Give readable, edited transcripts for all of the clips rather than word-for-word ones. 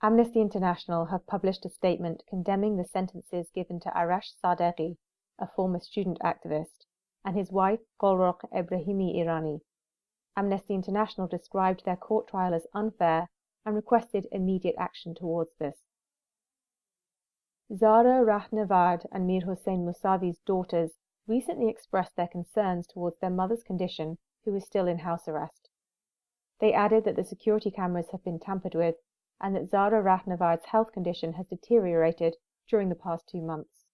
Amnesty International have published a statement condemning the sentences given to Arash Sadeghi, a former student activist, and his wife Golrokh Ebrahimi Irani. Amnesty International described their court trial as unfair and requested immediate action towards this. Zara Rahnavard and Mir Hossein Mousavi's daughters recently expressed their concerns towards their mother's condition, who is still in house arrest. They added that the security cameras have been tampered with and that Zara Rahnavard's health condition has deteriorated during the past 2 months.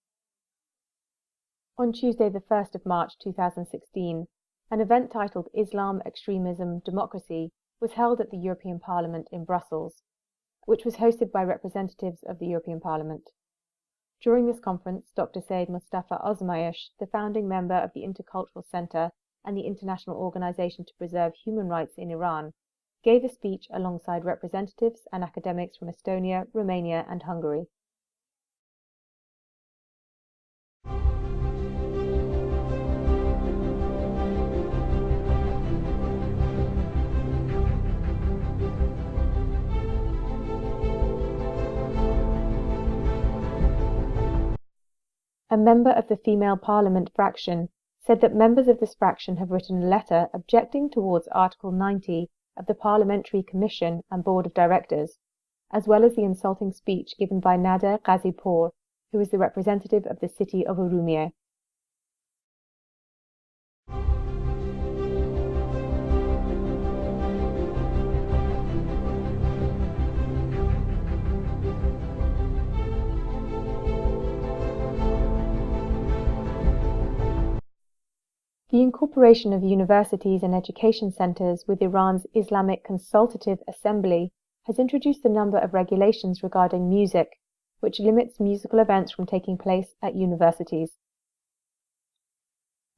On Tuesday, the 1st of March 2016, an event titled Islam, Extremism, Democracy was held at the European Parliament in Brussels, which was hosted by representatives of the European Parliament. During this conference, Dr. Said Mustafa Ozmayesh, the founding member of the Intercultural Center and the International Organization to Preserve Human Rights in Iran, gave a speech alongside representatives and academics from Estonia, Romania, and Hungary. A member of the Female Parliament fraction said that members of this fraction have written a letter objecting towards Article 90 of the Parliamentary Commission and Board of Directors, as well as the insulting speech given by Nader Ghazipour, who is the representative of the city of Urumia. The incorporation of universities and education centers with Iran's Islamic Consultative Assembly has introduced a number of regulations regarding music, which limits musical events from taking place at universities.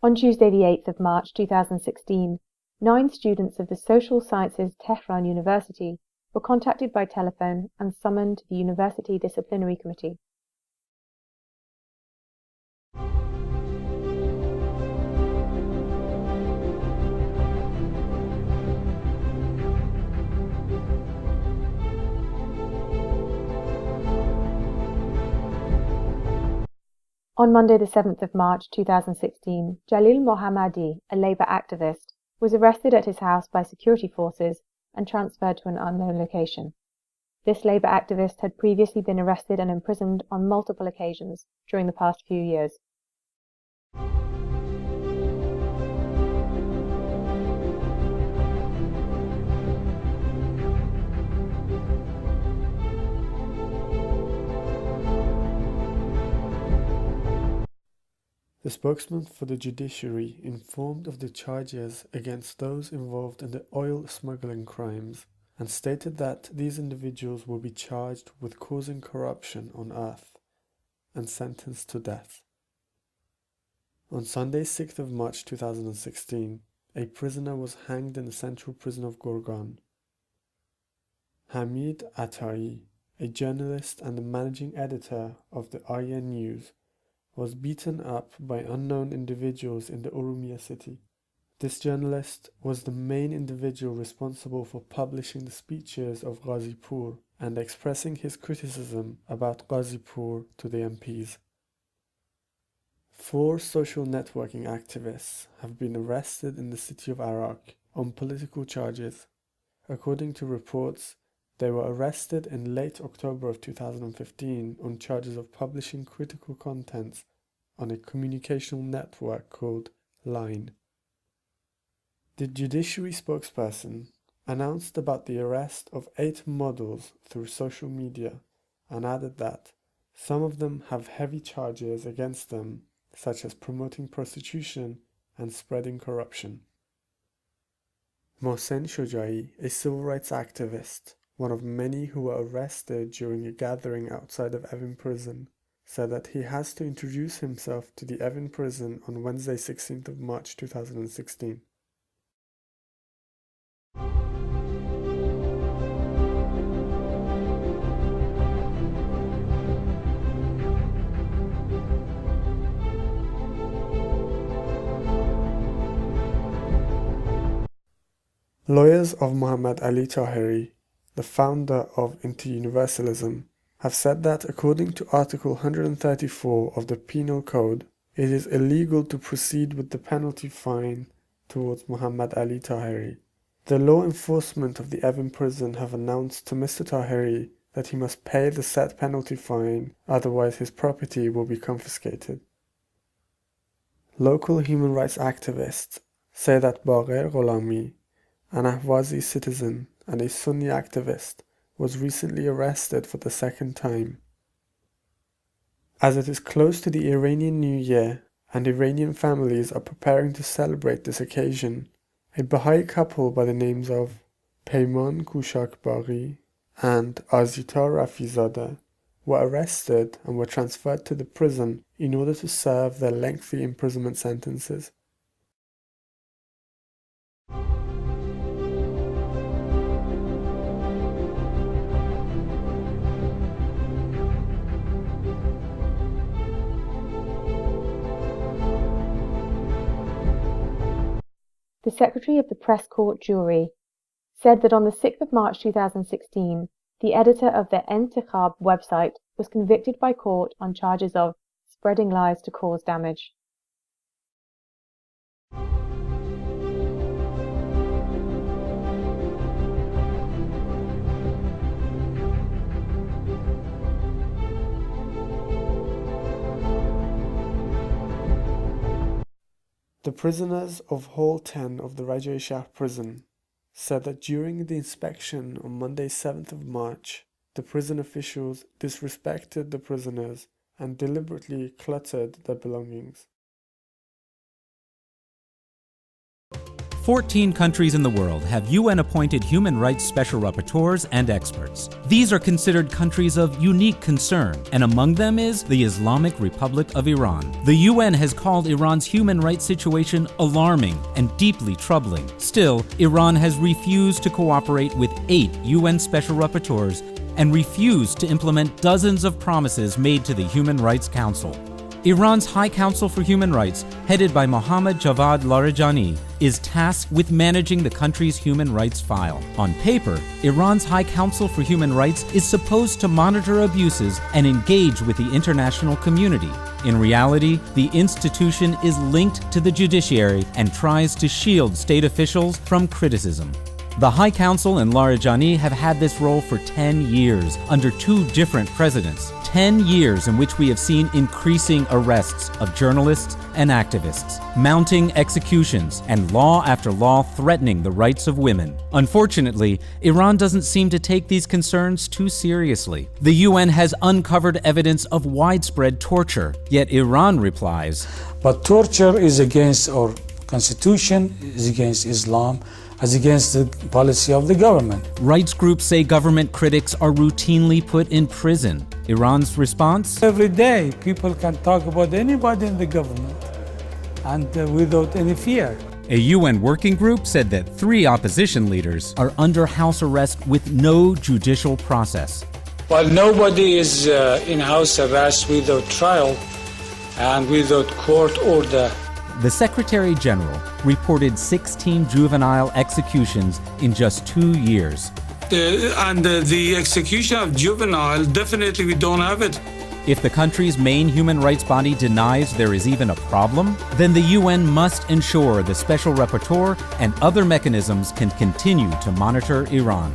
On Tuesday, the 8th of March 2016, 9 students of the Social Sciences Tehran University were contacted by telephone and summoned to the University Disciplinary Committee. On Monday, the 7th of March 2016, Jalil Mohammadi, a Labour activist, was arrested at his house by security forces and transferred to an unknown location. This Labour activist had previously been arrested and imprisoned on multiple occasions during the past few years. The spokesman for the judiciary informed of the charges against those involved in the oil smuggling crimes and stated that these individuals will be charged with causing corruption on earth and sentenced to death. On Sunday, 6th of March 2016, a prisoner was hanged in the central prison of Gorgan. Hamid Atai, a journalist and the managing editor of the Arya News, was beaten up by unknown individuals in the Urumia city. This journalist was the main individual responsible for publishing the speeches of Ghazipour and expressing his criticism about Ghazipour to the MPs. 4 social networking activists have been arrested in the city of Arak on political charges. According to reports, they were arrested in late October of 2015 on charges of publishing critical content on a communicational network called Line. The judiciary spokesperson announced about the arrest of 8 models through social media and added that some of them have heavy charges against them, such as promoting prostitution and spreading corruption. Mohsen Shojai, a civil rights activist, one of many who were arrested during a gathering outside of Evin prison, said that he has to introduce himself to the Evin prison on Wednesday, 16th of March 2016. Lawyers of Muhammad Ali Tahiri the founder of Interuniversalism, have said that according to Article 134 of the Penal Code, it is illegal to proceed with the penalty fine towards Muhammad Ali Tahiri. The law enforcement of the Evin prison have announced to Mr. Tahiri that he must pay the set penalty fine, otherwise his property will be confiscated. Local human rights activists say that Baqir Gholami, an Ahwazi citizen and a Sunni activist, was recently arrested for the second time. As it is close to the Iranian New Year and Iranian families are preparing to celebrate this occasion, a Baha'i couple by the names of Peyman Kushakbaghi and Azita Rafizadeh were arrested and were transferred to the prison in order to serve their lengthy imprisonment sentences. The Secretary of the Press Court Jury said that on the 6th of March 2016, the editor of the Intikhab website was convicted by court on charges of spreading lies to cause damage. The prisoners of Hall 10 of the Rajai Shah prison said that during the inspection on Monday 7th of March, the prison officials disrespected the prisoners and deliberately cluttered their belongings. 14 countries in the world have UN-appointed human rights special rapporteurs and experts. These are considered countries of unique concern, and among them is the Islamic Republic of Iran. The UN has called Iran's human rights situation alarming and deeply troubling. Still, Iran has refused to cooperate with 8 UN special rapporteurs and refused to implement dozens of promises made to the Human Rights Council. Iran's High Council for Human Rights, headed by Mohammad Javad Larijani, is tasked with managing the country's human rights file. On paper, Iran's High Council for Human Rights is supposed to monitor abuses and engage with the international community. In reality, the institution is linked to the judiciary and tries to shield state officials from criticism. The High Council and Larijani have had this role for 10 years, under 2 different presidents. 10 years in which we have seen increasing arrests of journalists and activists, mounting executions, and law after law threatening the rights of women. Unfortunately, Iran doesn't seem to take these concerns too seriously. The UN has uncovered evidence of widespread torture, yet Iran replies, "But torture is against our constitution, is against Islam, as against the policy of the government." Rights groups say government critics are routinely put in prison. Iran's response? Every day, people can talk about anybody in the government and without any fear. A UN working group said that 3 opposition leaders are under house arrest with no judicial process. Well, nobody is in house arrest without trial and without court order. The Secretary General reported 16 juvenile executions in just 2 years. The execution of juvenile, definitely we don't have it. If the country's main human rights body denies there is even a problem, then the UN must ensure the Special Rapporteur and other mechanisms can continue to monitor Iran.